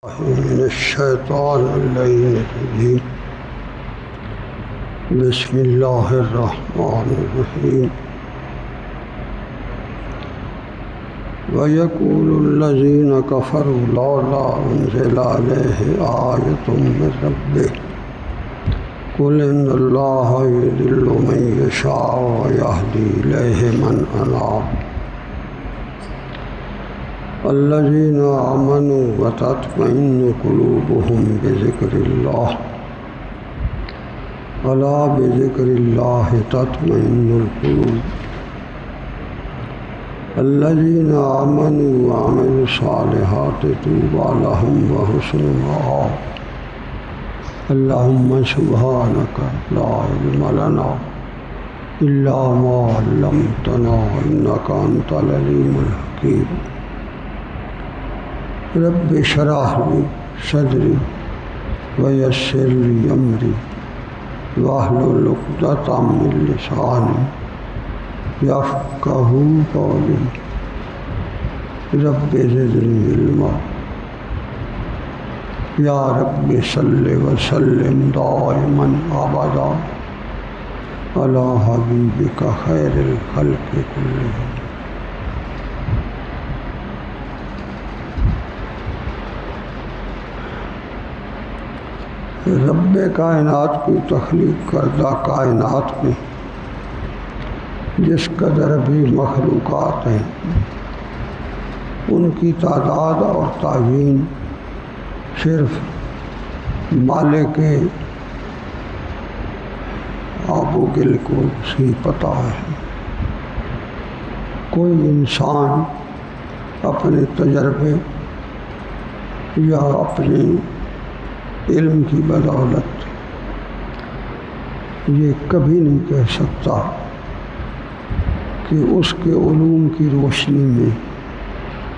من الشیطان اللعین الرجیم بسم اللہ الرحمن الرحیم وَيَقُولُ الَّذِينَ كَفَرُوا لَوْلَا أُنزِلَ عَلَيْهِ آيَةٌ مِّن رَّبِّهِ قُلْ إِنَّ اللَّهَ يُضِلُّ مَن يَشَاءُ وَيَهْدِي إِلَيْهِ مَنْ أَنَابَ الذين آمنوا وتطمئن قلوبهم بذكر الله ألا بذكر الله تطمئن القلوب الذين آمنوا وعملوا الصالحات طوبى لهم وحسن مآب اللهم سبحانك لا علم لنا إلا ما علمتنا إنك أنت العليم الحكيم رب اشرح لي صدري ويسر لي أمري واحلل عقدة من لساني يفقهوا قولي رب زدني علما يا رب صل وسلم دائما أبدا على حبيبك خير الخلق كلهم رب کائنات کی تخلیق کردہ کائنات میں جس قدر بھی مخلوقات ہیں ان کی تعداد اور تعیین صرف مالک آب و گل کو ہی پتہ ہے۔ کوئی انسان اپنے تجربے یا اپنے علم کی بدولت یہ کبھی نہیں کہہ سکتا کہ اس کے علوم کی روشنی میں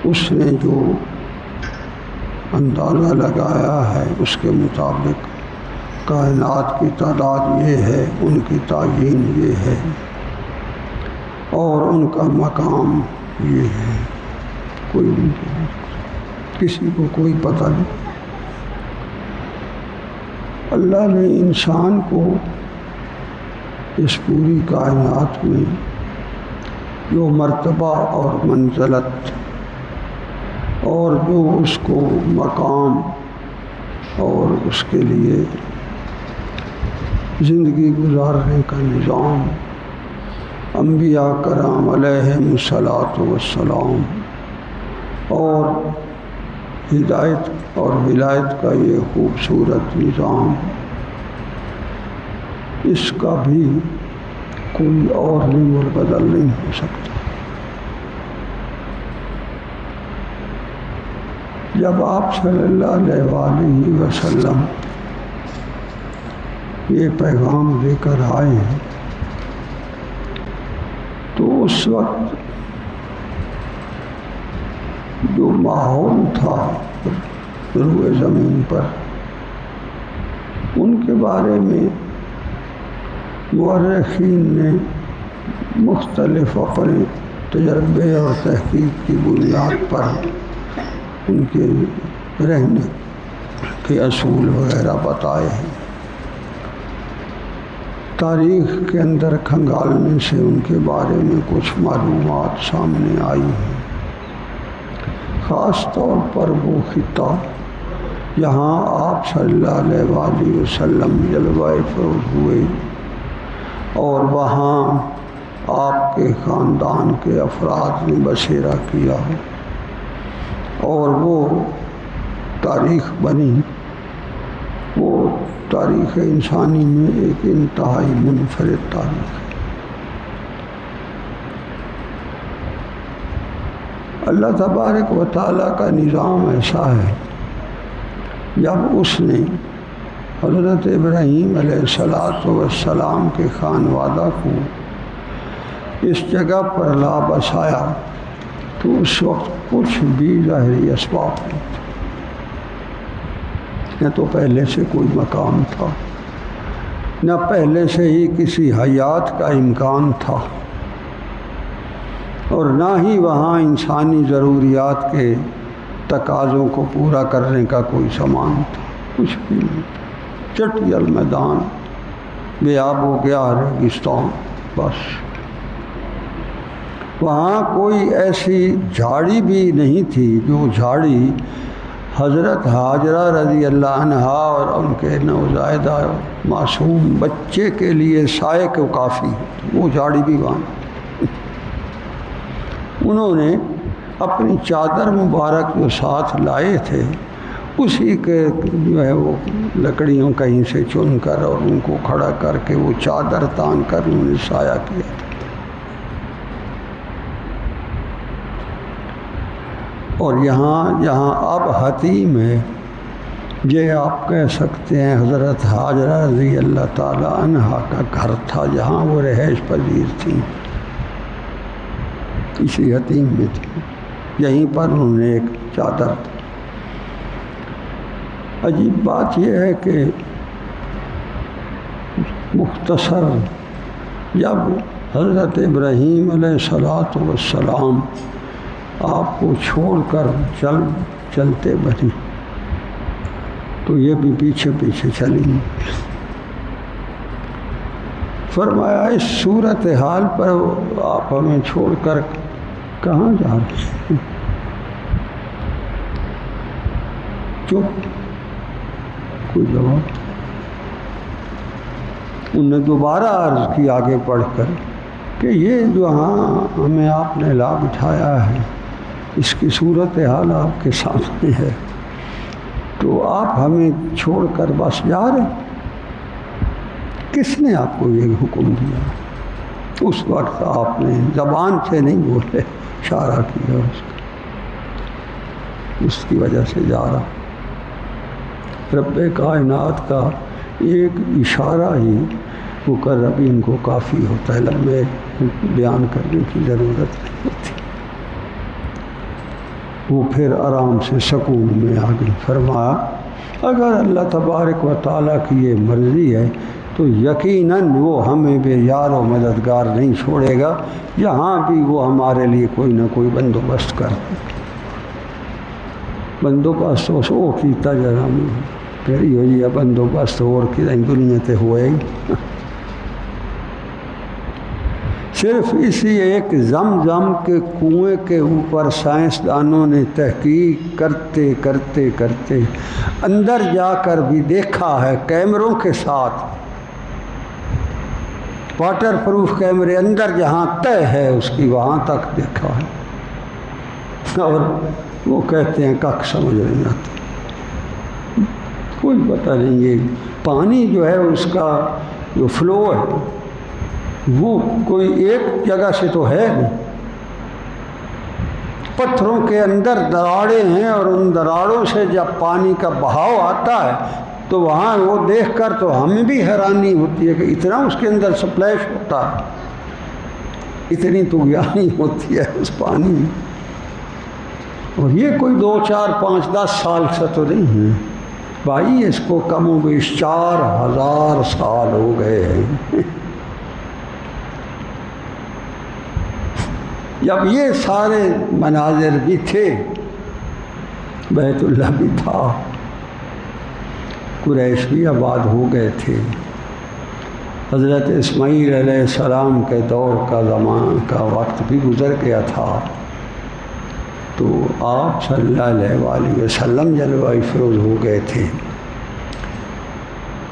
اس نے جو اندازہ لگایا ہے اس کے مطابق کائنات کی تعداد یہ ہے، ان کی تعیین یہ ہے اور ان کا مقام یہ ہے۔ کوئی نہیں، کسی کو کوئی پتہ نہیں۔ اللہ نے انسان کو اس پوری کائنات میں جو مرتبہ اور منزلت اور جو اس کو مقام اور اس کے لیے زندگی گزارنے کا نظام انبیاء کرام علیہم الصلاۃ والسلام اور ہدایت اور ولایت کا یہ خوبصورت نظام، اس کا بھی کوئی اور نمبر بدل نہیں ہو سکتا۔ جب آپ صلی اللہ علیہ وآلہ وسلم یہ پیغام لے کر آئے ہیں تو اس وقت جو ماحول تھا روئے زمین پر ان کے بارے میں مورخین نے مختلف اپنے تجربے اور تحقیق کی بنیاد پر ان کے رہنے کے اصول وغیرہ بتائے ہیں۔ تاریخ کے اندر کھنگالنے سے ان کے بارے میں کچھ معلومات سامنے آئی ہیں، خاص طور پر وہ خطہ جہاں آپ صلی اللہ علیہ وآلہ وسلم جلوہ فروز ہوئے اور وہاں آپ کے خاندان کے افراد نے بسیرا کیا اور وہ تاریخ بنی، وہ تاریخ انسانی میں ایک انتہائی منفرد تاریخ ہے۔ اللہ تبارک و تعالیٰ کا نظام ایسا ہے، جب اس نے حضرت ابراہیم علیہ السلام کے خانوادہ کو اس جگہ پر لا بسایا تو اس وقت کچھ بھی ظاہری اسباب نہیں تھے، نہ تو پہلے سے کوئی مقام تھا، نہ پہلے سے ہی کسی حیات کا امکان تھا، اور نہ ہی وہاں انسانی ضروریات کے تقاضوں کو پورا کرنے کا کوئی سامان تھا، کچھ بھی نہیں، چٹیل میدان، بے آب و گیا ریگستان بس۔ وہاں کوئی ایسی جھاڑی بھی نہیں تھی جو جھاڑی حضرت حاجرہ رضی اللہ عنہا اور ان کے نوزائیدہ معصوم بچے کے لیے سائے کو کافی، وہ جھاڑی بھی وہاں۔ انہوں نے اپنی چادر مبارک جو ساتھ لائے تھے اسی کے جو ہے وہ لکڑیوں کہیں سے چن کر اور ان کو کھڑا کر کے وہ چادر تان کر انہوں نے سایہ کیا تھا۔ اور جہاں اب حتیم ہے، یہ آپ کہہ سکتے ہیں حضرت حاجرہ رضی اللہ تعالی عنہا کا گھر تھا، جہاں وہ رہائش پذیر تھیں، اسی حتیم میں تھی، یہیں پر انہوں نے ایک چادر۔ عجیب بات یہ ہے کہ مختصر جب حضرت ابراہیم علیہ السلام آپ کو چھوڑ کر چلتے بنی تو یہ بھی پیچھے پیچھے چلیں۔ فرمایا اس صورتحال پر آپ ہمیں چھوڑ کر کہاں جا رہے ہیں؟ چپ، کوئی جواب۔ انہوں نے دوبارہ عرض کی آگے پڑھ کر کہ یہ جو ہمیں آپ نے لا بٹھایا ہے، اس کی صورتحال آپ کے سامنے ہے، تو آپ ہمیں چھوڑ کر بس جا رہے ہیں؟ کس نے آپ کو یہ حکم دیا؟ اس وقت آپ نے زبان سے نہیں بولے، اشارہ کیا اس کی وجہ سے جا رہا۔ رب کائنات کا ایک اشارہ ہی مقربین کو کافی ہوتا ہے، لمبے بیان کرنے کی ضرورت نہیں ہوتی۔ وہ پھر آرام سے سکون میں آگے فرمایا اگر اللہ تبارک و تعالیٰ کی یہ مرضی ہے تو یقیناً وہ ہمیں بے یار و مددگار نہیں چھوڑے گا، یہاں بھی وہ ہمارے لیے کوئی نہ کوئی بندوبست کر دے۔ بندوبست وہ کیتا جرا پھر یہ بندوبست اور کی دنیا تے ہوئے گی۔ صرف اسی ایک زمزم کے کنویں کے اوپر سائنسدانوں نے تحقیق کرتے کرتے کرتے اندر جا کر بھی دیکھا ہے، کیمروں کے ساتھ، واٹر پروف کیمرے اندر جہاں طے ہے اس کی وہاں تک دیکھا ہے، اور وہ کہتے ہیں کک سمجھ نہیں آتا، کوئی پتہ نہیں۔ یہ پانی جو ہے اس کا جو فلو ہے وہ کوئی ایک جگہ سے تو ہے نہیں، پتھروں کے اندر دراڑیں ہیں اور ان دراڑوں سے جب پانی کا بہاؤ آتا ہے تو وہاں وہ دیکھ کر تو ہمیں بھی حیرانی ہوتی ہے کہ اتنا اس کے اندر سپلیش ہوتا ہے، اتنی طغیانی ہوتی ہے اس پانی میں۔ اور یہ کوئی 2 4 5 10 سال سے تو نہیں ہے بھائی، اس کو کم و بیش 4000 سال ہو گئے ہیں۔ جب یہ سارے مناظر بھی تھے، بیت اللہ بھی تھا، قریش بھی آباد ہو گئے تھے، حضرت اسماعیل علیہ السلام کے دور کا زمان کا وقت بھی گزر گیا تھا، تو آپ صلی اللہ علیہ وآلہ وسلم جلوہ افروز ہو گئے تھے۔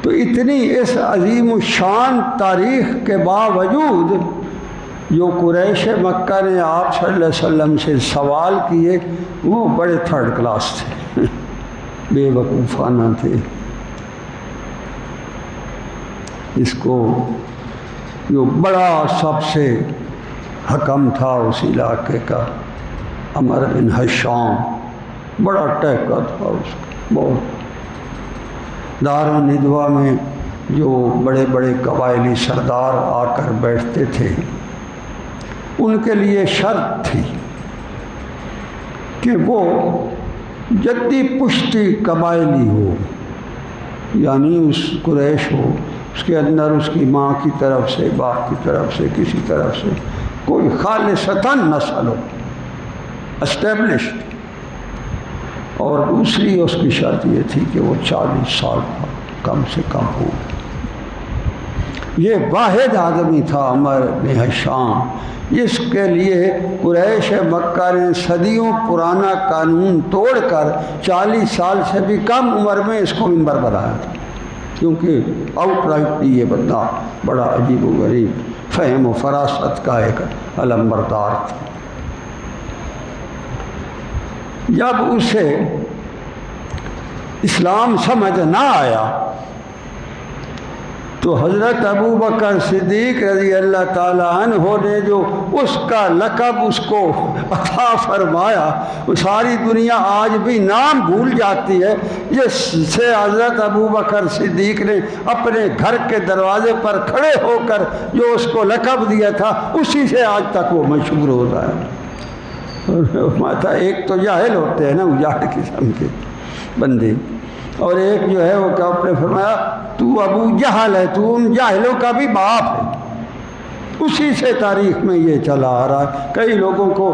تو اتنی اس عظیم الشان تاریخ کے باوجود جو قریش مکہ نے آپ صلی اللہ علیہ وسلم سے سوال کیے وہ بڑے تھرڈ کلاس تھے، بے وقوفانہ تھے۔ اس کو جو بڑا سب سے حکم تھا اس علاقے کا، عمر بن حشام، بڑا ٹہکا تھا اس کا بہت۔ دارالندوا میں جو بڑے بڑے قبائلی سردار آ کر بیٹھتے تھے، ان کے لیے شرط تھی کہ وہ جدی پشتی قبائلی ہو، یعنی اس قریش ہو، اس کے اندر اس کی ماں کی طرف سے، باپ کی طرف سے، کسی طرف سے کوئی خالصتاً نسل ہو، اسٹیبلشڈ، اور دوسری اس کی شرط یہ تھی کہ وہ 40 سال کا کم سے کم ہو۔ یہ واحد آدمی تھا عمر بن ہشام جس کے لیے قریش مکہ نے صدیوں پرانا قانون توڑ کر 40 سال سے بھی کم عمر میں اس کو ممبر بنایا تھا، کیونکہ آؤٹ رائٹ یہ بندہ بڑا عجیب و غریب فہم و فراست کا ایک علمبردار تھا۔ جب اسے اسلام سمجھ نہ آیا تو حضرت ابو بکر صدیق رضی اللہ تعالیٰ عنہ نے جو اس کا لقب اس کو عطا فرمایا، وہ ساری دنیا آج بھی نام بھول جاتی ہے جس سے حضرت ابو بکر صدیق نے اپنے گھر کے دروازے پر کھڑے ہو کر جو اس کو لقب دیا تھا، اسی سے آج تک وہ مشہور ہو رہا ہے۔ ماتا ایک تو جاہل ہوتے ہیں نا، اجاڑ قسم کے بندے، اور ایک جو ہے وہ کہ آپ نے فرمایا تو ابو جہل ہے، تو ان جاہلوں کا بھی باپ ہے۔ اسی سے تاریخ میں یہ چلا آ رہا ہے۔ کئی لوگوں کو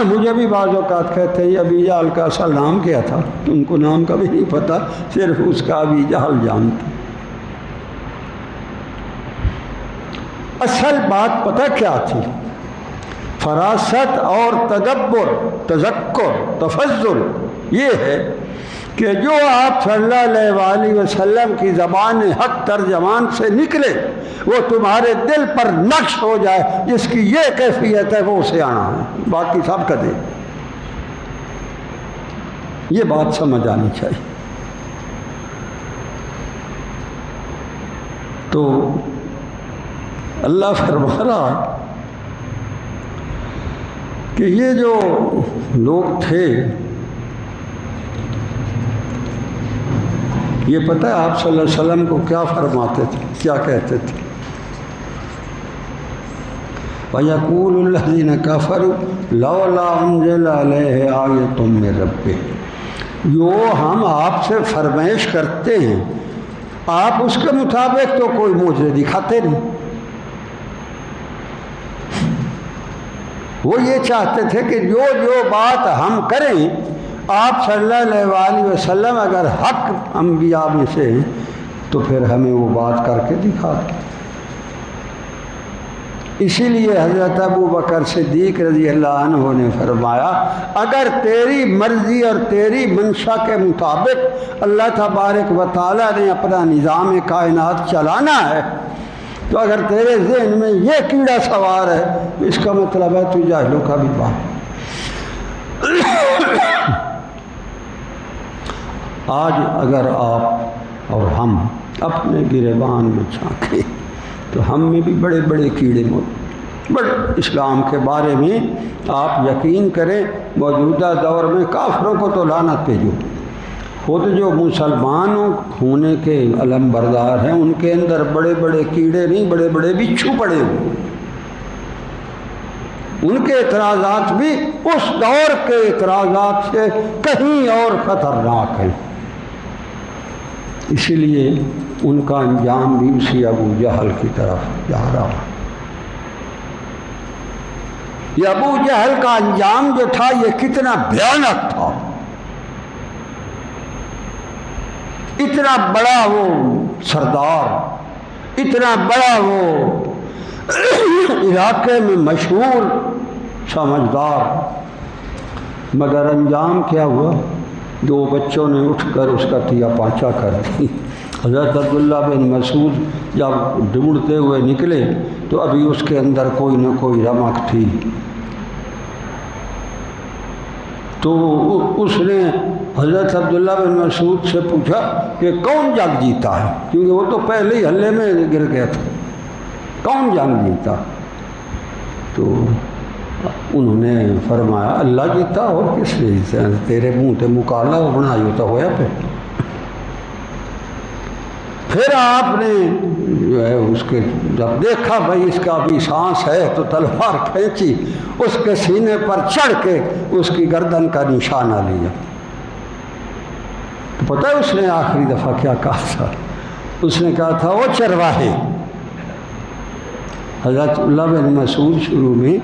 مجھے بھی بعض اوقات کہتے ہیں ابی جہل کا اصل نام کیا تھا، ان کو نام کا بھی نہیں پتہ، صرف اس کا ابی جہل جانتے۔ اصل بات پتہ کیا تھی؟ فراست اور تدبر، تذکر، تفضل یہ ہے کہ جو آپ صلی اللہ علیہ وآلہ وسلم کی زبان حق ترجمان سے نکلے وہ تمہارے دل پر نقش ہو جائے، جس کی یہ کیفیت ہے وہ اسے آنا ہے، باقی سب کا دے۔ یہ بات سمجھ آنی چاہیے۔ تو اللہ فرما رہا کہ یہ جو لوگ تھے، یہ پتہ ہے آپ صلی اللہ علیہ وسلم کو کیا فرماتے تھے، کیا کہتے تھے؟ وَيَقُولُ الَّذِينَ كَفَرُوا لَوْلَا أُنزِلَ عَلَيْهِ آیَةٌ مِّن رَبِّهِ، جو ہم آپ سے فرمائش کرتے ہیں آپ اس کے مطابق تو کوئی معجزہ دکھاتے نہیں۔ وہ یہ چاہتے تھے کہ جو بات ہم کریں آپ صلی اللہ علیہ وآلہ وسلم اگر حق انبیاء میں سے ہیں تو پھر ہمیں وہ بات کر کے دکھا دیں۔ اسی لیے حضرت ابو بکر صدیق رضی اللہ عنہ نے فرمایا اگر تیری مرضی اور تیری منشا کے مطابق اللہ تبارک و تعالیٰ نے اپنا نظام کائنات چلانا ہے تو اگر تیرے ذہن میں یہ کیڑا سوار ہے اس کا مطلب ہے تو جاہلوں کا بھی باپ۔ آج اگر آپ اور ہم اپنے گریبان میں جھانکیں تو ہم میں بھی بڑے بڑے کیڑے موجود، بڑے اسلام کے بارے میں آپ یقین کریں موجودہ دور میں کافروں کو تو لعنت بھیجو، خود جو مسلمانوں ہونے کے علم بردار ہیں ان کے اندر بڑے بڑے کیڑے نہیں بڑے بڑے بچھو پڑے ہوئے، ان کے اعتراضات بھی اس دور کے اعتراضات سے کہیں اور خطرناک ہیں، اسی لیے ان کا انجام بھی اسی ابو جہل کی طرف جا رہا ہے۔ یہ ابو جہل کا انجام جو تھا یہ کتنا بھیانک تھا، اتنا بڑا وہ سردار، اتنا بڑا وہ علاقے میں مشہور سمجھدار، مگر انجام کیا ہوا؟ دو بچوں نے اٹھ کر اس کا تیا پانچا کر دی۔ حضرت عبداللہ بن مسعود جب ڈھونڈتے ہوئے نکلے تو ابھی اس کے اندر کوئی نہ کوئی رمق تھی، تو اس نے حضرت عبداللہ بن مسعود سے پوچھا کہ کون جنگ جیتا ہے، کیونکہ وہ تو پہلے ہی حلے میں گر گیا تھا، کون جنگ جیتا؟ تو انہوں نے فرمایا اللہ جیتا، اور کس نے جیتا؟ تیرے منہ تے مکالا وہ بنائی ہوتا ہوا پہ۔ پھر آپ نے جو ہے اس کے جب دیکھا بھائی اس کا بھی سانس ہے تو تلوار کھینچی، اس کے سینے پر چڑھ کے اس کی گردن کا نشانہ لیا۔ تو پتہ ہے اس نے آخری دفعہ کیا کہا تھا؟ اس نے کہا تھا وہ چرواہے، حضرت اللہ بن مسعود شروع میں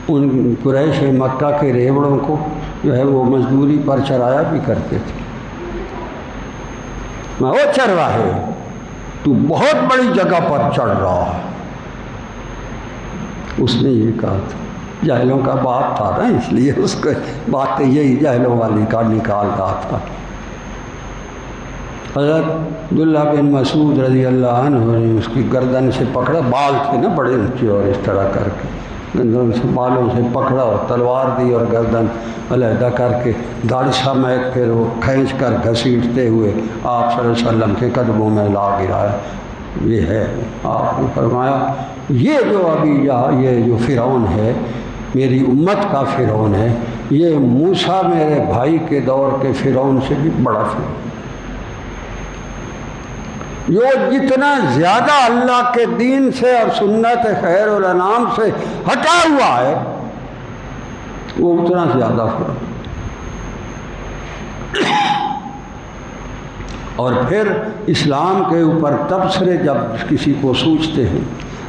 ان قریش مکہ کے ریوڑوں کو جو ہے وہ مزدوری پر چرایا بھی کرتے تھے۔ میں وہ چرواہے تو بہت بڑی جگہ پر چڑھ رہا ہے، اس نے یہ کہا تھا۔ جاہلوں کا باپ تھا نا، اس لیے اس کو باتیں یہی جاہلوں والی کا نکال رہا تھا۔ حضرت عبداللہ بن مسعود رضی اللہ عنہ نے اس کی گردن سے پکڑا، بال تھے نا بڑے اونچے، اور اس طرح کر کے گردن سے بالوں سے پکڑا اور تلوار دی اور گردن علیحدہ کر کے دھڑ سمیت پھر وہ کھینچ کر گھسیٹتے ہوئے آپ صلی اللہ علیہ وسلم کے قدموں میں لا گرایا۔ یہ ہے، آپ نے فرمایا یہ جو ابھی یہ جو فرعون ہے میری امت کا فرعون ہے، یہ موسیٰ میرے بھائی کے دور کے فرعون سے بھی بڑا فرعون، جو جتنا زیادہ اللہ کے دین سے اور سنت خیر الانام سے ہٹا ہوا ہے وہ اتنا زیادہ فرعون۔ اور پھر اسلام کے اوپر تبصرے جب کسی کو سوچتے ہیں،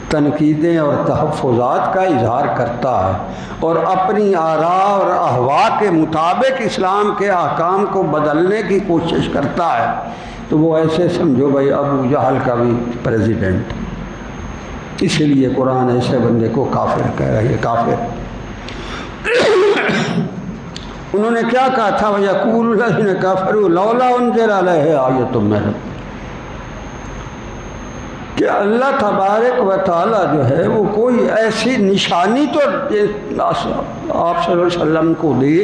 تنقیدیں اور تحفظات کا اظہار کرتا ہے اور اپنی آراء اور احوا کے مطابق اسلام کے احکام کو بدلنے کی کوشش کرتا ہے تو وہ ایسے سمجھو بھائی ابو جہل کا بھی پریزیڈنٹ، اسی لیے قرآن ایسے بندے کو کافر کہہ رہا ہے، کافر۔ انہوں نے کیا کہا تھا، وَيَقُولُ الَّذِينَ كَفَرُوا لَوْلَا أُنزِلَ عَلَيْهِ آیَةٌ مِّن رَّبِّهِ، کہ اللہ تبارک و تعالیٰ جو ہے وہ کوئی ایسی نشانی تو آپ صلی اللہ علیہ وسلم کو دے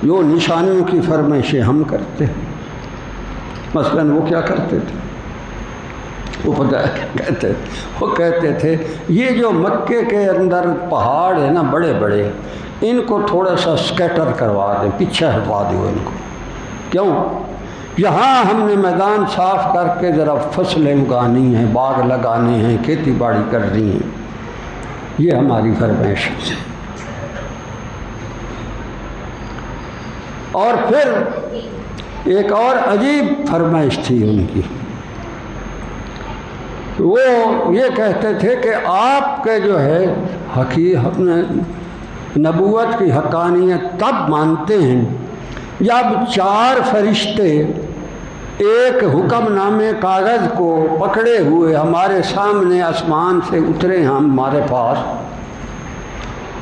جو نشانیوں کی فرمائشیں ہم کرتے ہیں۔ مثلاً وہ کیا کرتے تھے، وہ پتہ کہتے تھے، وہ کہتے تھے یہ جو مکے کے اندر پہاڑ ہیں نا بڑے بڑے، ان کو تھوڑا سا سکیٹر کروا دیں، پیچھے ہٹوا دو ان کو۔ کیوں؟ یہاں ہم نے میدان صاف کر کے ذرا فصلیں اگانی ہیں، باغ لگانے ہیں، کھیتی باڑی کرنی ہے، یہ ہماری فرمائش ہے۔ اور پھر ایک اور عجیب فرمائش تھی ان کی، وہ یہ کہتے تھے کہ آپ کے جو ہے نبوت کی حقانیت تب مانتے ہیں جب 4 فرشتے ایک حکم نامے کاغذ کو پکڑے ہوئے ہمارے سامنے آسمان سے اترے ہیں ہمارے پاس،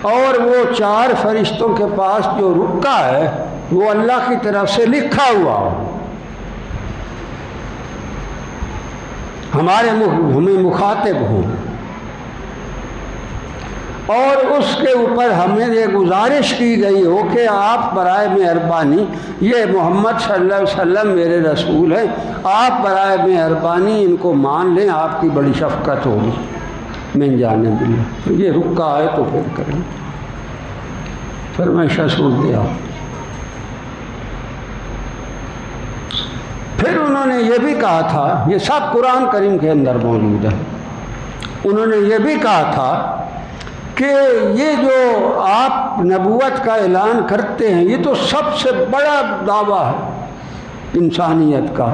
اور وہ 4 فرشتوں کے پاس جو رکا ہے وہ اللہ کی طرف سے لکھا ہوا ہو، ہمیں مخاطب ہوں، اور اس کے اوپر ہمیں یہ گزارش کی گئی ہو کہ آپ برائے مہربانی، یہ محمد صلی اللہ علیہ وسلم میرے رسول ہیں، آپ برائے مہربانی ان کو مان لیں، آپ کی بڑی شفقت ہوگی من جانب اللہ۔ یہ رکا ہے تو پھر کریں، فرمائشہ سن دیا۔ پھر انہوں نے یہ بھی کہا تھا، یہ سب قرآن کریم کے اندر موجود ہے، انہوں نے یہ بھی کہا تھا کہ یہ جو آپ نبوت کا اعلان کرتے ہیں یہ تو سب سے بڑا دعویٰ ہے انسانیت کا،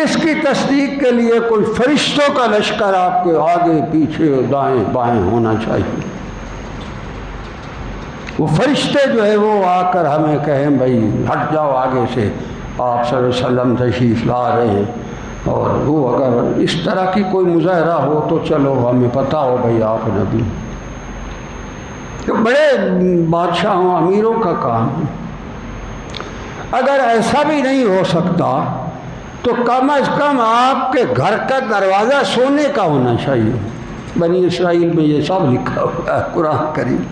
اس کی تصدیق کے لیے کوئی فرشتوں کا لشکر آپ کے آگے پیچھے دائیں بائیں ہونا چاہیے، وہ فرشتے جو ہے وہ آ کر ہمیں کہیں بھائی ہٹ جاؤ آگے سے، آپ صلی اللہ علیہ وسلم تشریف لا رہے ہیں، اور وہ اگر اس طرح کی کوئی مظاہرہ ہو تو چلو ہمیں پتہ ہو بھائی آپ نبی۔ تو بڑے بادشاہوں امیروں کا کام ہے، اگر ایسا بھی نہیں ہو سکتا تو کم از کم آپ کے گھر کا دروازہ سونے کا ہونا چاہیے۔ بنی اسرائیل میں یہ سب لکھا ہوا ہے قرآن کریم،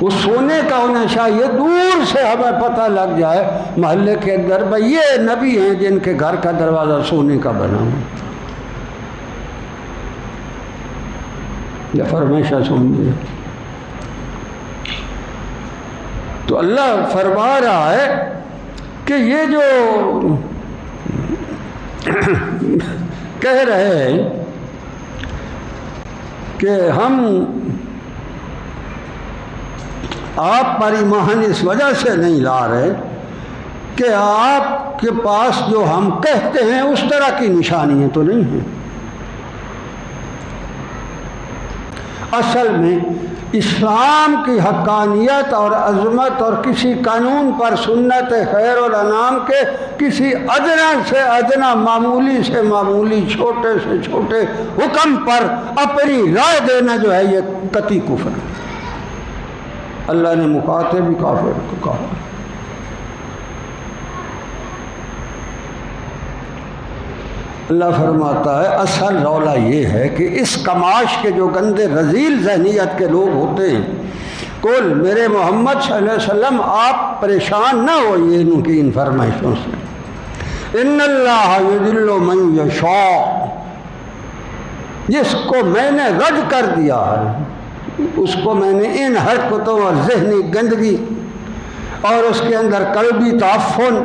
وہ سونے کا ہونا چاہیے، دور سے ہمیں پتہ لگ جائے محلے کے اندر بھائی یہ نبی ہیں جن کے گھر کا دروازہ سونے کا بنا ہوا۔ یہ فرمائشہ سمجھے تو اللہ فرما رہا ہے کہ یہ جو کہہ رہے ہیں کہ ہم آپ پر ایمان اس وجہ سے نہیں لا رہے کہ آپ کے پاس جو ہم کہتے ہیں اس طرح کی نشانیاں تو نہیں ہیں، اصل میں اسلام کی حقانیت اور عظمت اور کسی قانون پر سنت خیر الانام کے کسی ادنا سے ادنا معمولی سے معمولی چھوٹے سے چھوٹے حکم پر اپنی رائے دینا جو ہے یہ قطعی کفر ہے۔ اللہ نے مخاطب کافر کو کہا۔ اللہ فرماتا ہے اصل رولا یہ ہے کہ اس کماش کے جو گندے رذیل ذہنیت کے لوگ ہوتے ہیں، کل میرے محمد صلی اللہ علیہ وسلم آپ پریشان نہ ہوئیے ان کی ان فرمائشوں سے۔ ان اللہ یضل من یشاء، جس کو میں نے رد کر دیا ہے اس کو میں نے ان حرکتوں اور ذہنی گندگی اور اس کے اندر قلبی تعفن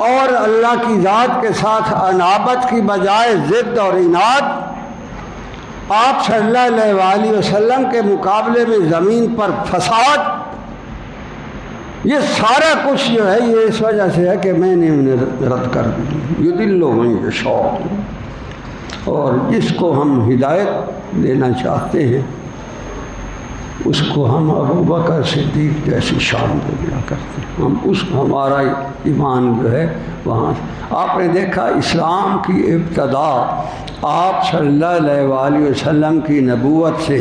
اور اللہ کی ذات کے ساتھ انابت کی بجائے ضد اور عناد، آپ صلی اللہ علیہ وآلہ وسلم کے مقابلے میں زمین پر فساد، یہ سارا کچھ جو ہے یہ اس وجہ سے ہے کہ میں نے انہیں رد کر دی۔ یضل من یشاء، اور جس کو ہم ہدایت دینا چاہتے ہیں اس کو ہم ابو بکر صدیق جیسی شان دے دیا کرتے ہیں۔ ہم اس ہمارا ایمان جو ہے وہاں آپ نے دیکھا اسلام کی ابتدا آپ صلی اللہ علیہ وآلہ وسلم کی نبوت سے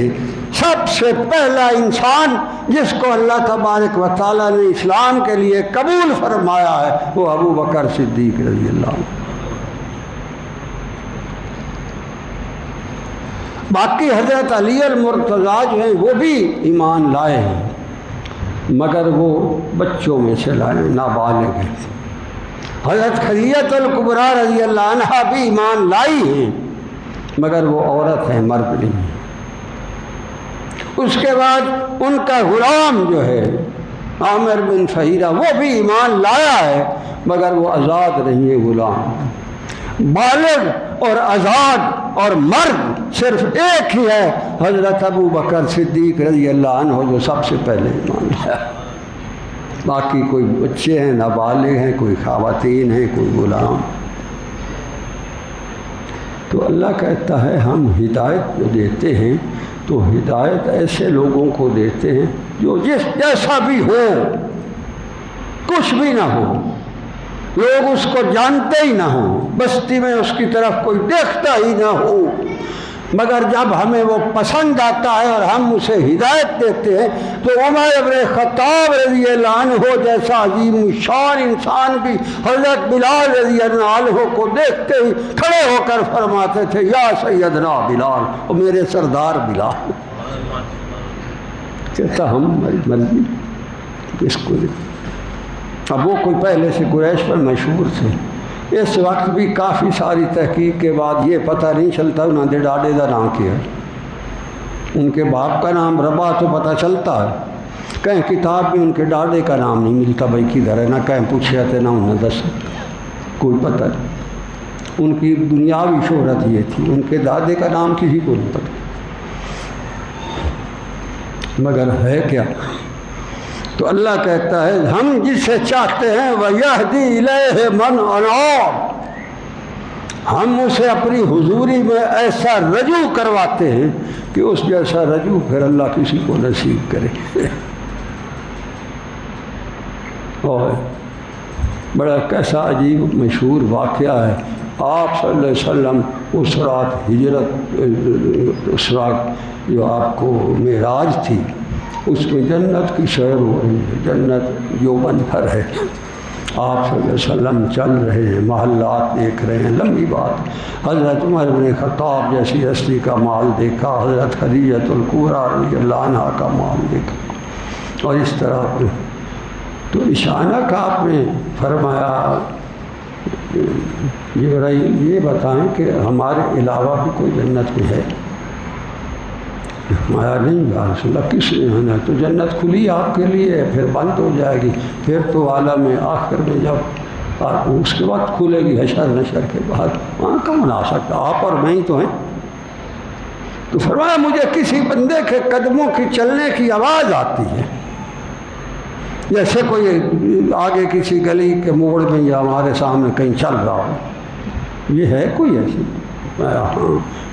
سب سے پہلا انسان جس کو اللہ تبارک و تعالیٰ نے اسلام کے لیے قبول فرمایا ہے وہ ابو بکر صدیق رضی اللہ عنہ۔ باقی حضرت علی المرتضیٰ جو ہیں وہ بھی ایمان لائے ہیں مگر وہ بچوں میں سے لائے، نابالغ ہیں۔ حضرت خدیجہ الکبریٰ رضی اللہ عنہا بھی ایمان لائی ہیں مگر وہ عورت ہیں، مرد نہیں۔ اس کے بعد ان کا غلام جو ہے عامر بن فہیرہ وہ بھی ایمان لایا ہے مگر وہ آزاد نہیں ہے، غلام۔ بالغ اور آزاد اور مرد صرف ایک ہی ہے، حضرت ابو بکر صدیق رضی اللہ عنہ جو سب سے پہلے ایمان لایا۔ باقی کوئی بچے ہیں، نابالغ ہیں، کوئی خواتین ہیں، کوئی غلام۔ تو اللہ کہتا ہے ہم ہدایت جو دیتے ہیں تو ہدایت ایسے لوگوں کو دیتے ہیں جو جیسا بھی ہو، کچھ بھی نہ ہو، لوگ اس کو جانتے ہی نہ ہوں، بستی میں اس کی طرف کوئی دیکھتا ہی نہ ہو، مگر جب ہمیں وہ پسند آتا ہے اور ہم اسے ہدایت دیتے ہیں تو عمر بن خطاب رضی اللہ عنہ جیسا عظیم شان انسان بھی حضرت بلال رضی اللہ عنہ کو دیکھتے ہی کھڑے ہو کر فرماتے تھے یا سیدنا بلال، اور میرے سردار بلال۔ کہتا ہماری مرضی کس کو دے۔ اب وہ کوئی پہلے سے قریش پر مشہور تھے، اس وقت بھی کافی ساری تحقیق کے بعد یہ پتہ نہیں چلتا انہوں نے ڈاڈے کا نام کیا ہے۔ ان کے باپ کا نام ربا تو پتہ چلتا ہے، کہیں کتاب میں ان کے ڈاڈے کا نام نہیں ملتا، بھائی کدھر ہے، نہ کہیں پوچھے تھے نہ انہیں دس، کوئی پتہ نہیں۔ ان کی دنیاوی شہرت یہ تھی، ان کے دادے کا نام کسی کو نہیں پتہ، مگر ہے کیا؟ تو اللہ کہتا ہے ہم جسے چاہتے ہیں وَيَهْدِي إِلَيْهِ مَنْ أَنَابَ، ہم اسے اپنی حضوری میں ایسا رجوع کرواتے ہیں کہ اس جیسا رجوع پھر اللہ کسی کو نصیب کرے۔ اور بڑا کیسا عجیب مشہور واقعہ ہے، آپ صلی اللہ علیہ وسلم اس رات ہجرت، اس رات جو آپ کو معراج تھی اس میں جنت کی سیر ہو رہی ہے، جنت جو بند گھر ہے، آپ صلی اللہ علیہ وسلم چل رہے ہیں، محلات دیکھ رہے ہیں، لمبی بات، حضرت عمر بن خطاب جیسی ہستی کا مال دیکھا، حضرت خدیجہ الکبریٰ رضی اللہ عنہا کا مال دیکھا، اور اس طرح تو اچانک آپ نے فرمایا جبرائیل یہ بتائیں کہ ہمارے علاوہ بھی کوئی جنت میں ہے؟ فرمایا نہیں یا رسول اللہ، کس نے؟ تو جنت کھلی آپ کے لیے، پھر بند ہو جائے گی، پھر تو عالم آخر میں جب اس کے بعد کھلے گی حشر نشر کے بعد، وہاں کون آ سکتا؟ آپ اور میں ہی تو ہیں۔ تو فرمایا مجھے کسی بندے کے قدموں کی چلنے کی آواز آتی ہے، جیسے کوئی آگے کسی گلی کے موڑ میں یا ہمارے سامنے کہیں چل رہا ہو، یہ ہے کوئی ایسی؟ ہاں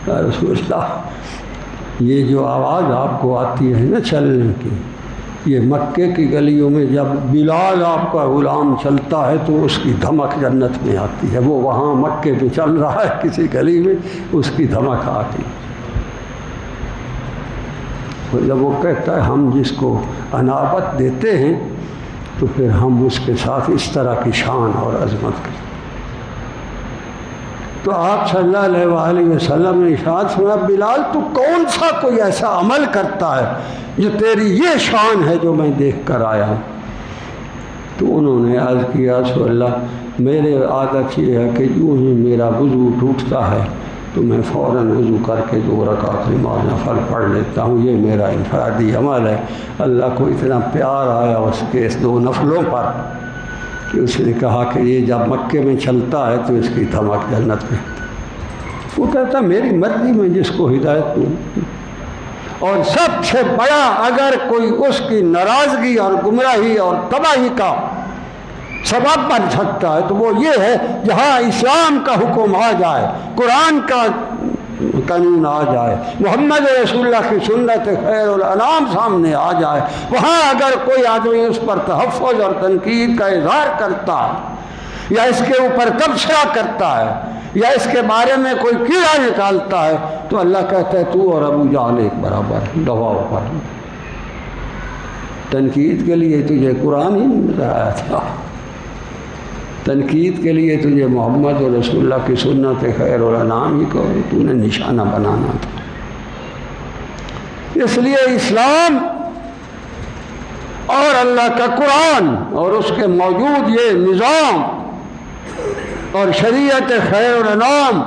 یا رسول اللہ، یہ جو آواز آپ کو آتی ہے نا چلنے کی، یہ مکے کی گلیوں میں جب بلال آپ کا غلام چلتا ہے تو اس کی دھمک جنت میں آتی ہے۔ وہ وہاں مکے میں چل رہا ہے کسی گلی میں، اس کی دھمک آتی ہے۔ جب وہ کہتا ہے ہم جس کو انابت دیتے ہیں تو پھر ہم اس کے ساتھ اس طرح کی شان اور عظمت کرتے ہیں۔ تو آپ صلی اللہ علیہ وآلہ وسلم نے ارشاد فرمایا بلال تو کون سا کوئی ایسا عمل کرتا ہے جو تیری یہ شان ہے جو میں دیکھ کر آیا ہوں؟ تو انہوں نے عرض کیا رسول اللہ میرے عادت یہ ہے کہ یوں ہی میرا وضو ٹوٹتا ہے تو میں فوراً وضو کر کے 2 رکعت نماز نفل پڑھ لیتا ہوں، یہ میرا انفرادی عمل ہے۔ اللہ کو اتنا پیار آیا اس کے اس 2 نفلوں پر کہ اس نے کہا کہ یہ جب مکے میں چلتا ہے تو اس کی دھمک جنت میں۔ وہ کہتا میری مرضی میں جس کو ہدایت دوں، اور سب سے بڑا اگر کوئی اس کی ناراضگی اور گمراہی اور تباہی کا سبب بن سکتا ہے تو وہ یہ ہے جہاں اسلام کا حکم آ جائے، قرآن کا قانون آ جائے، محمد رسول اللہ کی سنت خیر الانام سامنے آ جائے، وہاں اگر کوئی آدمی اس پر تحفظ اور تنقید کا اظہار کرتا ہے یا اس کے اوپر تبصرہ کرتا ہے یا اس کے بارے میں کوئی کیڑا نکالتا ہے تو اللہ کہتا ہے تو اور ابو جہل ایک برابر، دباؤ پر۔ تنقید کے لیے تجھے قرآن ہی نہیں آیا تھا، تنقید کے لیے تجھے محمد اور رسول اللہ کی سنت خیر الانام ہی کو تو نے نشانہ بنانا تھا۔ اس لیے اسلام اور اللہ کا قرآن اور اس کے موجود یہ نظام اور شریعت خیر الانام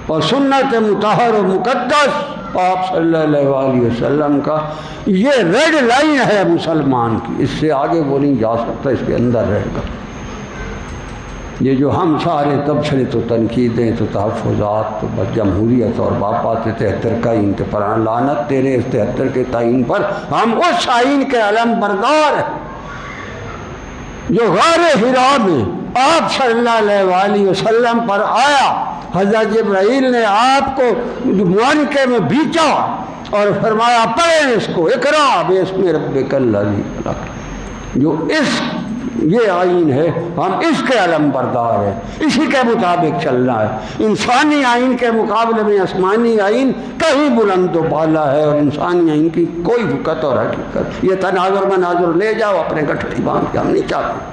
اور سنت مطہر و مقدس آپ صلی اللہ علیہ وآلہ وسلم کا یہ ریڈ لائن ہے مسلمان کی، اس سے آگے وہ نہیں جا سکتا، اس کے اندر رہے گا۔ یہ جو ہم سارے تبصرے تو تنقیدیں تو تحفظات تو بس جمہوریت اور باپا 73 کا آئین کے پر لعنت تیرے اس 73 کے تعین پر، ہم اس آئین کے علم بردار ہیں جو غار حرا میں آپ صلی اللہ علیہ وآلہ وسلم پر آیا۔ حضرت جبرائیل نے آپ کو معانقے میں بیچا اور فرمایا پڑھیں اس کو، اقرا باسم ربک الذی خلق۔ جو اس یہ آئین ہے ہم اس کے علم بردار ہیں، اسی کے مطابق چلنا ہے۔ انسانی آئین کے مقابلے میں آسمانی آئین کہیں بلند و بالا ہے، اور انسانی آئین کی کوئی حقیقت اور حقیقت یہ تناظر مناظر لے جاؤ اپنے گٹھڑی باندھ کے، ہم نہیں چاہتے۔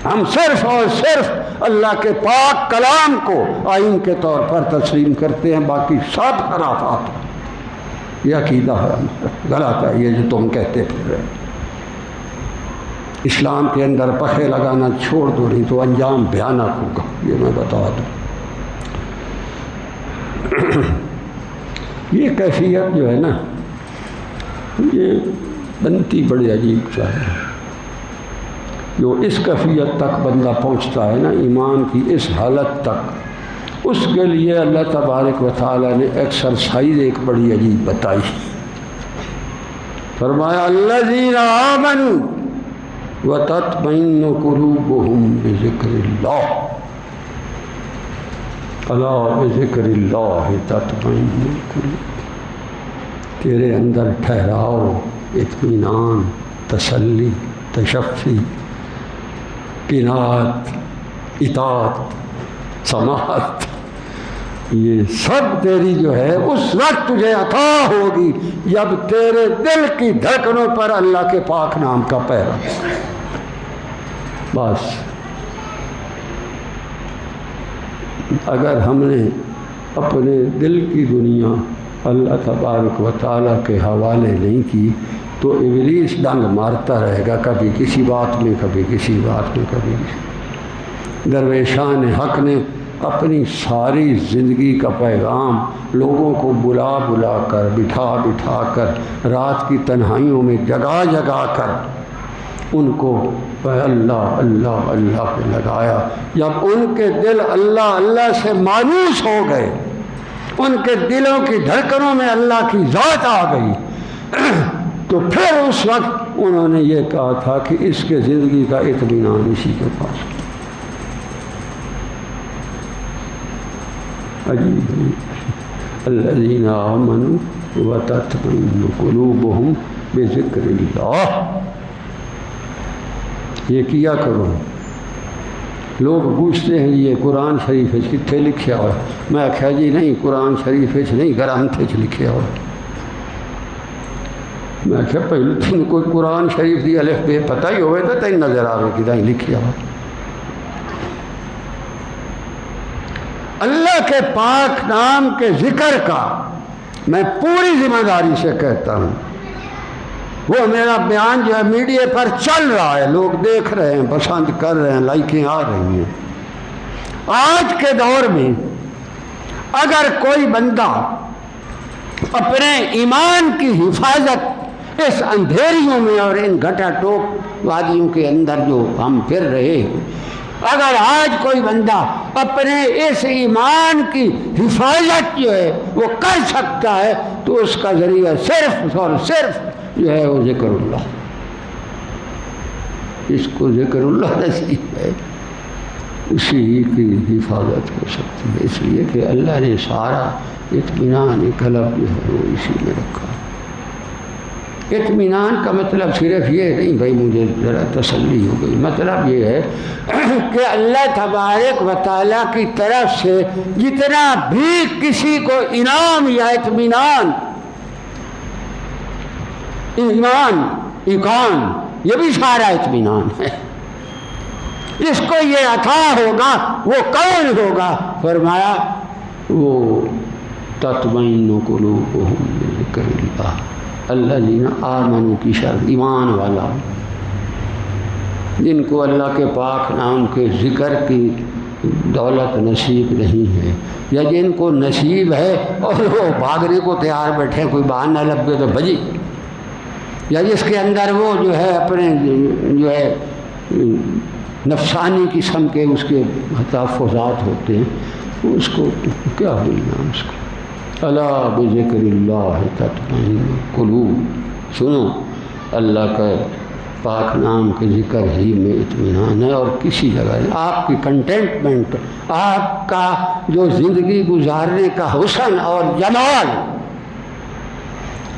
ہم صرف اور صرف اللہ کے پاک کلام کو آئین کے طور پر تسلیم کرتے ہیں، باقی سب خرافات یہ عقیدہ ہے غلط ہے، یہ جو تم کہتے پھر رہے۔ اسلام کے اندر پخے لگانا چھوڑ دو، نہیں تو انجام بھیانک ہوگا، یہ میں بتا دوں۔ یہ کیفیت جو ہے نا یہ بنتی بڑی عجیب سا ہے، جو اس کیفیت تک بندہ پہنچتا ہے نا ایمان کی اس حالت تک، اس کے لیے اللہ تبارک و تعالیٰ نے ایکسرسائز ایک بڑی عجیب بتائی۔ فرمایا الذین آمنوا وتطمئن قلوبهم بذکر اللہ، الا بذکر اللہ تطمئن القلوب۔ تیرے اندر ٹھہراؤ، اطمینان، تسلی، تشفی، قناعت، اطاعت، سماحت، یہ سب تیری جو ہے اس وقت تجھے عطا ہوگی جب تیرے دل کی دھڑکنوں پر اللہ کے پاک نام کا پہرا۔ بس اگر ہم نے اپنے دل کی دنیا اللہ تبارک و تعالیٰ کے حوالے نہیں کی تو ابلیس ڈنگ مارتا رہے گا، کبھی کسی بات میں، کبھی کسی بات میں، کبھی کسی۔ درویشان حق نے اپنی ساری زندگی کا پیغام لوگوں کو بلا بلا کر، بٹھا بٹھا کر، رات کی تنہائیوں میں جگا جگا کر ان کو اللہ اللہ اللہ پہ لگایا۔ جب ان کے دل اللہ اللہ سے مانوس ہو گئے، ان کے دلوں کی دھڑکنوں میں اللہ کی ذات آ گئی، تو پھر اس وقت انہوں نے یہ کہا تھا کہ اس کے زندگی کا اطمینان اسی کے پاس۔ عجیب الذین آمنوا وتطمئن قلوبہم بذکر اللہ. یہ کیا کرو. لوگ پوچھتے ہیں یہ قرآن شریف کتنے لکھیا ہوا. میں آخیا جی نہیں، قرآن شریف نہیں، گرانتھ لکھیا ہوا. میں آخیا پہلے تین کوئی قرآن شریف کی الف بے پتہ ہی ہوئے تو تین نظر آئے کہ نہیں لکھیا ہوا. اللہ کے پاک نام کے ذکر کا میں پوری ذمہ داری سے کہتا ہوں. وہ میرا بیان جو ہے میڈیا پر چل رہا ہے، لوگ دیکھ رہے ہیں، پسند کر رہے ہیں، لائکیں آ رہی ہیں. آج کے دور میں اگر کوئی بندہ اپنے ایمان کی حفاظت اس اندھیریوں میں اور ان گھٹا ٹوپ وادیوں کے اندر جو ہم پھر رہے ہیں، اگر آج کوئی بندہ اپنے اس ایمان کی حفاظت جو ہے وہ کر سکتا ہے تو اس کا ذریعہ صرف اور صرف جو ہے وہ ذکر اللہ. اس کو ذکر اللہ نصیب ہے، اسی کی حفاظت ہو سکتی ہے. اس لیے کہ اللہ نے سارا اطمینان قلب جو ہے وہ اسی میں رکھا. اطمینان کا مطلب صرف یہ نہیں بھائی مجھے ذرا تسلی ہو گئی، مطلب یہ ہے کہ اللہ تبارک و تعالیٰ کی طرف سے جتنا بھی کسی کو انعام یا اطمینان، ایمان، ایقان، یہ بھی سارا اطمینان ہے. جس کو یہ عطا ہوگا وہ کون ہوگا؟ فرمایا وہ تطمئن قلوبہم بذکر اللہ. الذین آمنوا کی شرط ایمان والا، جن کو اللہ کے پاک نام کے ذکر کی دولت نصیب نہیں ہے، یا جن کو نصیب ہے اور وہ بھاگنے کو تیار بیٹھے، کوئی بہانہ لگ گئے تو بھجی، یا جس کے اندر وہ جو ہے اپنے جو ہے نفسانی قسم کے اس کے تحفظات ہوتے ہیں، اس کو کیا بولنا اس کو. الا بذکر اللہ تطمئن القلوب. سنو، اللہ کا پاک نام کے ذکر ہی میں اطمینان ہے اور کسی جگہ نہیں. آپ کی کنٹینٹمنٹ، آپ کا جو زندگی گزارنے کا حسن اور جمال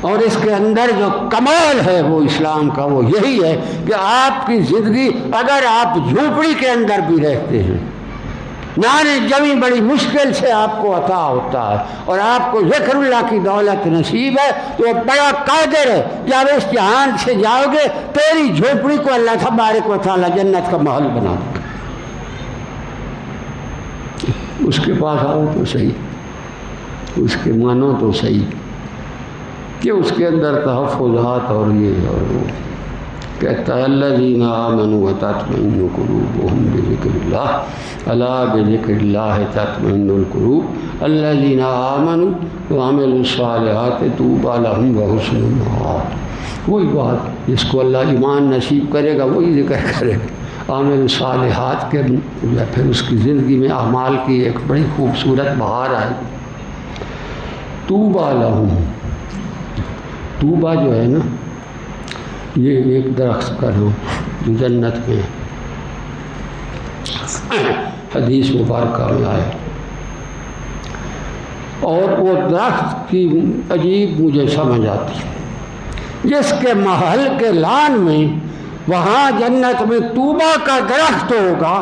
اور اس کے اندر جو کمال ہے وہ اسلام کا وہ یہی ہے کہ آپ کی زندگی اگر آپ جھوپڑی کے اندر بھی رہتے ہیں، نانے جمی بڑی مشکل سے آپ کو عطا ہوتا ہے اور آپ کو ذکر اللہ کی دولت نصیب ہے تو بڑا قادر ہے. جب اس جہان سے جاؤ گے تیری جھوپڑی کو اللہ تبارک و تعالی جنت کا محل بنا دے گا. اس کے پاس آؤ تو صحیح، اس کے مانو تو صحیح کہ اس کے اندر تحفظات اور یہ اور وہ. کہتا ہے الذین آمنوا وتطمئن قلوبہم بذکر اللہ. الا بذکر اللہ تطمئن القلوب. الذین آمنوا وعملوا الصالحات طوبی لہم وحسن مآب. وہی بات، جس کو اللہ ایمان نصیب کرے گا وہی ذکر کرے گا. عامل الصالحات کے پھر اس کی زندگی میں اعمال کی ایک بڑی خوبصورت بہار آئے. طوبی لہم، طوبہ جو ہے نا یہ ایک درخت کا نام جو جنت میں حدیث مبارکہ میں آیا. اور وہ درخت کی عجیب مجھے سمجھ آتی ہے، جس کے محل کے لان میں وہاں جنت میں طوبہ کا درخت ہوگا،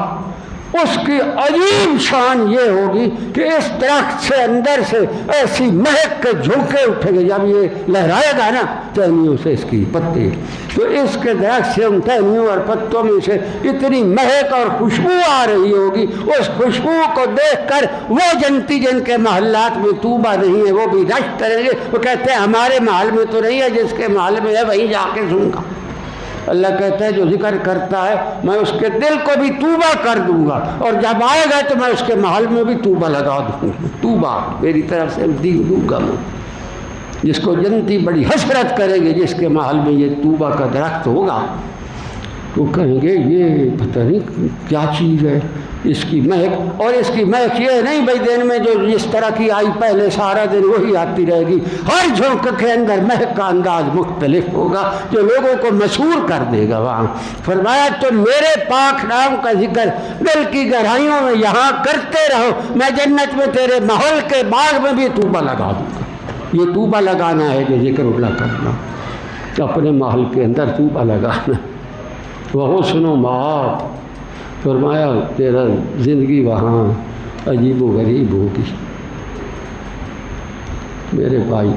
اس کی عجیب شان یہ ہوگی کہ اس درخت سے اندر سے ایسی مہک کے جھونکے اٹھیں گے. جب یہ لہرائے گا نا ٹہنیوں سے اس کی پتے، تو اس کے درخت سے ان ٹہنیوں اور پتوں میں سے اتنی مہک اور خوشبو آ رہی ہوگی. اس خوشبو کو دیکھ کر وہ جنتی جن کے محلات میں طوبہ نہیں ہے وہ بھی رشک کریں گے. وہ کہتے ہیں ہمارے محل میں تو نہیں ہے، جس کے محل میں ہے وہیں جا کے سنوں گا. اللہ کہتا ہے جو ذکر کرتا ہے میں اس کے دل کو بھی طوبہ کر دوں گا، اور جب آئے گا تو میں اس کے محل میں بھی طوبہ لگا دوں گا. طوبہ میری طرف سے دوں گا میں، جس کو جنتی بڑی حسرت کرے گی جس کے محل میں یہ طوبہ کا درخت ہوگا. وہ کہیں گے یہ پتہ نہیں کیا چیز ہے، اس کی مہک، اور اس کی مہک یہ نہیں بھائی دن میں جو اس طرح کی آئی پہلے سارا دن وہی آتی رہے گی، ہر جھونک کے اندر مہک کا انداز مختلف ہوگا جو لوگوں کو مسحور کر دے گا وہاں۔ فرمایا تم میرے پاک نام کا ذکر دل کی گہرائیوں میں یہاں کرتے رہو، میں جنت میں تیرے محل کے باغ میں بھی طوبہ لگا دوں گا۔ یہ طوبہ لگانا ہے جو ذکر اللہ کرنا، اپنے محل کے اندر طوبہ لگانا۔ وحسن و مآب، فرمایا تیرا زندگی وہاں عجیب و غریب ہوگی۔ میرے بھائی